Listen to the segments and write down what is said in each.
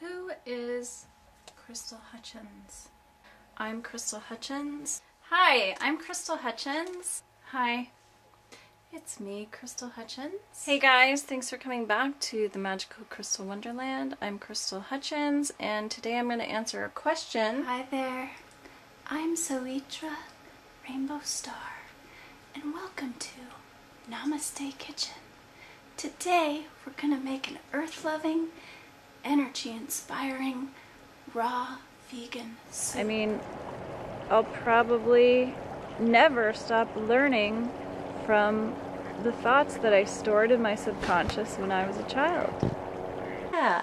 Who is Crystal Hutchens? I'm Crystal Hutchens. Hi, I'm Crystal Hutchens. Hi, it's me, Crystal Hutchens. Hey guys, thanks for coming back to the Magical Crystal Wonderland. I'm Crystal Hutchens, and today I'm going to answer a question. Hi there, I'm Sawitra, Rainbow Star, and welcome to Namaste Kitchen. Today we're going to make an earth-loving, energy-inspiring, raw, vegan soup. I mean, I'll probably never stop learning from the thoughts that I stored in my subconscious when I was a child. Yeah,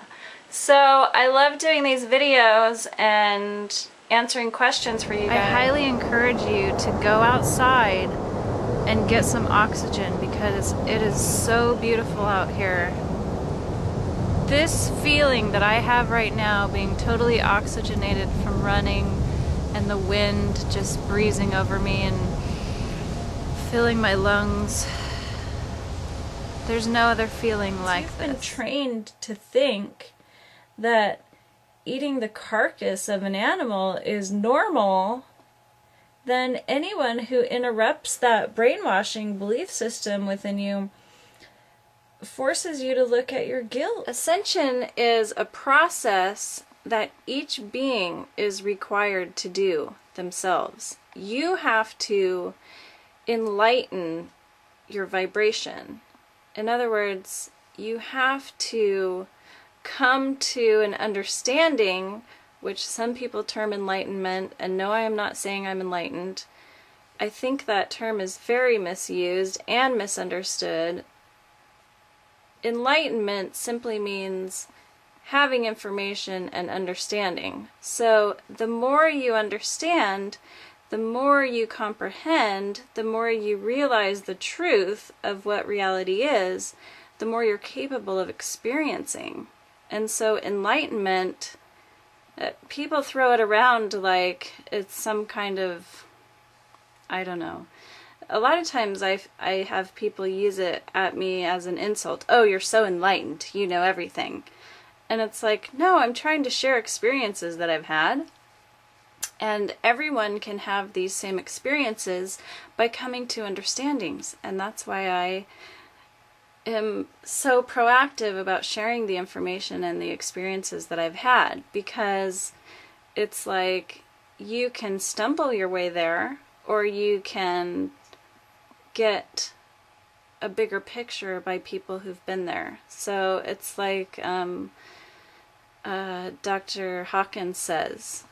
so I love doing these videos and answering questions for you guys. I highly encourage you to go outside and get some oxygen because it is so beautiful out here. This feeling that I have right now, being totally oxygenated from running and the wind just breezing over me and filling my lungs, there's no other feeling like this. You've been trained to think that eating the carcass of an animal is normal, then anyone who interrupts that brainwashing belief system within you forces you to look at your guilt. Ascension is a process that each being is required to do themselves. You have to enlighten your vibration. In other words, you have to come to an understanding, which some people term enlightenment, and no, I am not saying I'm enlightened. I think that term is very misused and misunderstood. Enlightenment simply means having information and understanding. So the more you understand, the more you comprehend, the more you realize the truth of what reality is, the more you're capable of experiencing. And so enlightenment, people throw it around like it's some kind of, I don't know. A lot of times I have people use it at me as an insult. Oh, you're so enlightened, you know everything. And it's like, no, I'm trying to share experiences that I've had. And everyone can have these same experiences by coming to understandings. And that's why I am so proactive about sharing the information and the experiences that I've had. Because it's like, you can stumble your way there, or you can get a bigger picture by people who've been there. So it's like Dr. Hawkins says,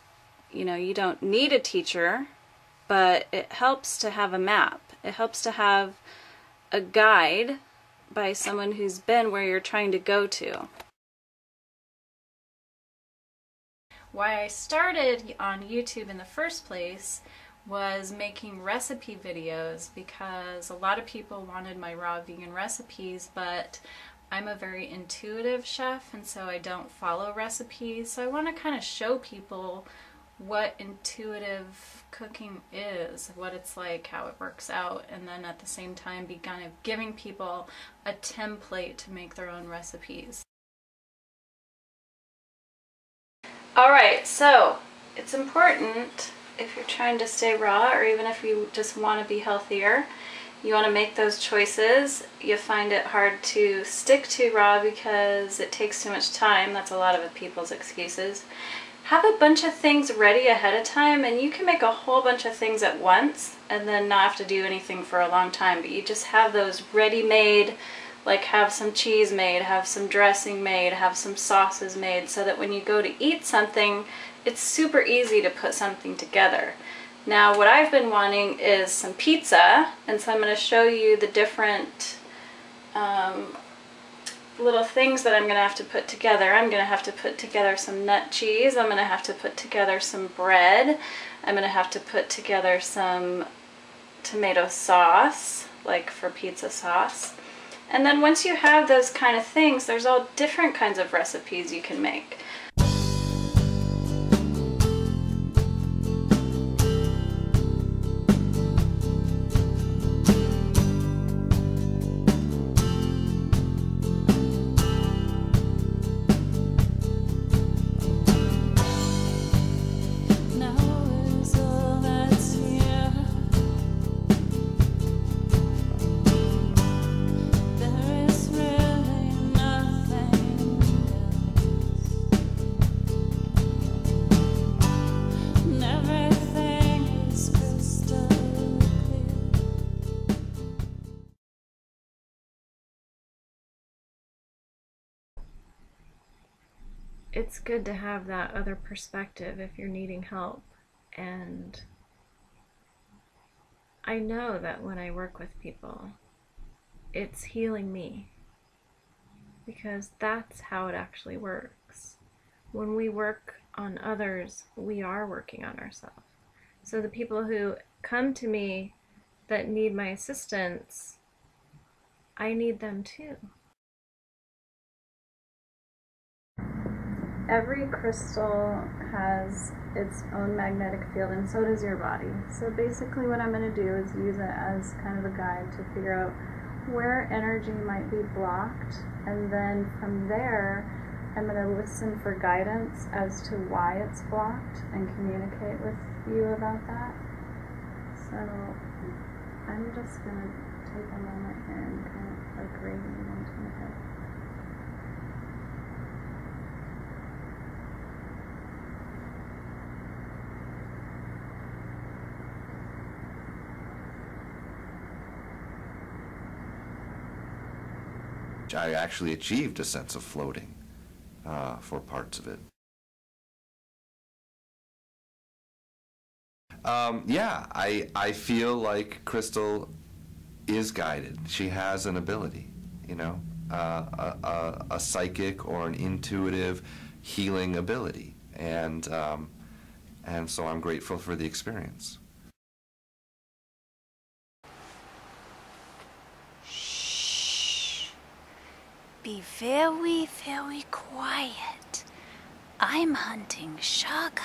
you know, you don't need a teacher, but it helps to have a map. It helps to have a guide by someone who's been where you're trying to go to. Why I started on YouTube in the first place was making recipe videos, because a lot of people wanted my raw vegan recipes, but I'm a very intuitive chef, and so I don't follow recipes. So I want to kind of show people what intuitive cooking is, what it's like, how it works out, and then at the same time be kind of giving people a template to make their own recipes. Alright, so it's important, if you're trying to stay raw, or even if you just want to be healthier, you want to make those choices. You find it hard to stick to raw because it takes too much time. That's a lot of people's excuses. Have a bunch of things ready ahead of time, and you can make a whole bunch of things at once and then not have to do anything for a long time, but you just have those ready-made, like have some cheese made, have some dressing made, have some sauces made, so that when you go to eat something, it's super easy to put something together. Now what I've been wanting is some pizza, and so I'm going to show you the different little things that I'm going to have to put together. I'm going to have to put together some nut cheese, I'm going to have to put together some bread, I'm going to have to put together some tomato sauce, like for pizza sauce. And then once you have those kind of things, there's all different kinds of recipes you can make. it's good to have that other perspective if you're needing help. And I know that when I work with people, it's healing me, because that's how it actually works. When we work on others, we are working on ourselves. So the people who come to me that need my assistance, I need them too. Every crystal has its own magnetic field, and so does your body. So basically what I'm going to do is use it as kind of a guide to figure out where energy might be blocked, and then from there I'm going to listen for guidance as to why it's blocked and communicate with you about that. So I'm just going to take a moment here and kind of like raise it into my head. I actually achieved a sense of floating for parts of it. Yeah, I feel like Crystal is guided. She has an ability, you know, a psychic or an intuitive healing ability, and so I'm grateful for the experience. Be very, very quiet. I'm hunting Shaga.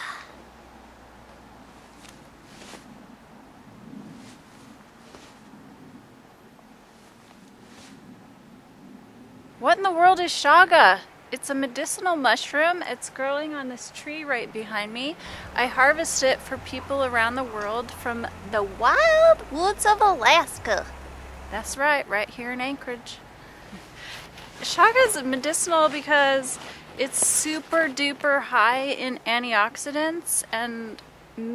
What in the world is Shaga? It's a medicinal mushroom. It's growing on this tree right behind me. I harvest it for people around the world from the wild woods of Alaska. That's right here in Anchorage. Shaga is medicinal because it's super duper high in antioxidants and I'm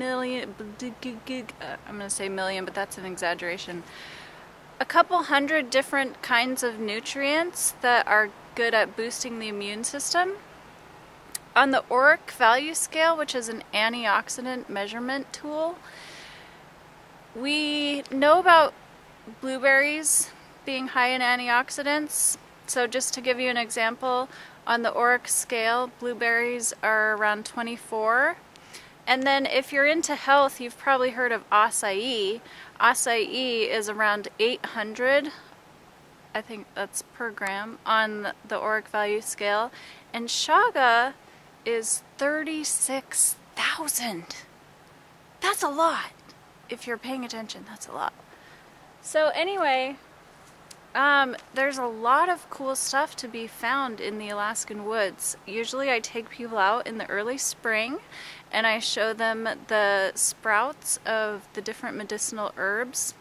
gonna say million, but that's an exaggeration. A couple hundred different kinds of nutrients that are good at boosting the immune system. On the ORAC value scale, which is an antioxidant measurement tool, we know about blueberries being high in antioxidants. So just to give you an example, on the ORAC scale, blueberries are around 24. And then if you're into health, you've probably heard of acai. Acai is around 800, I think that's per gram, on the ORAC value scale. And Shaga is 36,000. That's a lot. If you're paying attention, that's a lot. So anyway, there's a lot of cool stuff to be found in the Alaskan woods. Usually I take people out in the early spring and I show them the sprouts of the different medicinal herbs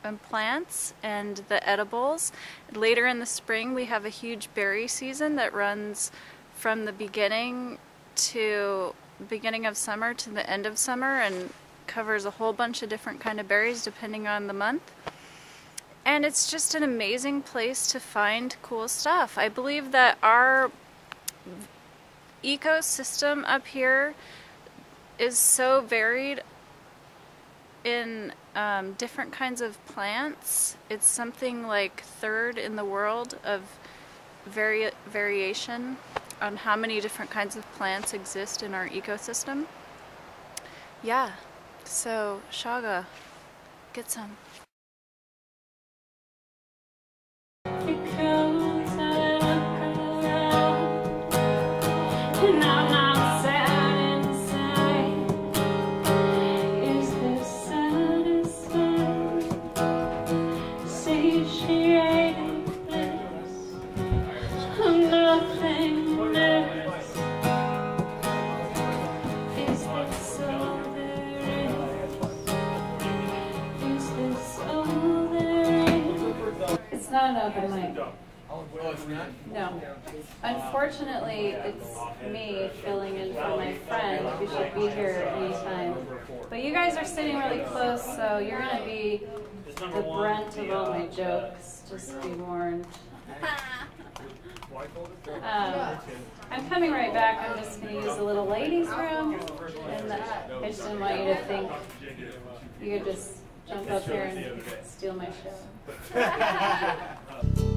and plants and the edibles. Later in the spring we have a huge berry season that runs from the beginning of summer to the end of summer and covers a whole bunch of different kind of berries depending on the month. And it's just an amazing place to find cool stuff. I believe that our ecosystem up here is so varied in different kinds of plants. It's something like third in the world of variation on how many different kinds of plants exist in our ecosystem. Yeah, so Shaga, get some. It's not an open mic. No. Unfortunately, it's me filling in for my friend who should be here anytime. But you guys are sitting really close, so you're going to be the brunt of all my jokes. Just be warned. I'm coming right back. I'm just going to use a little ladies' room, and I just didn't want you to think you could just jump up here and steal my show.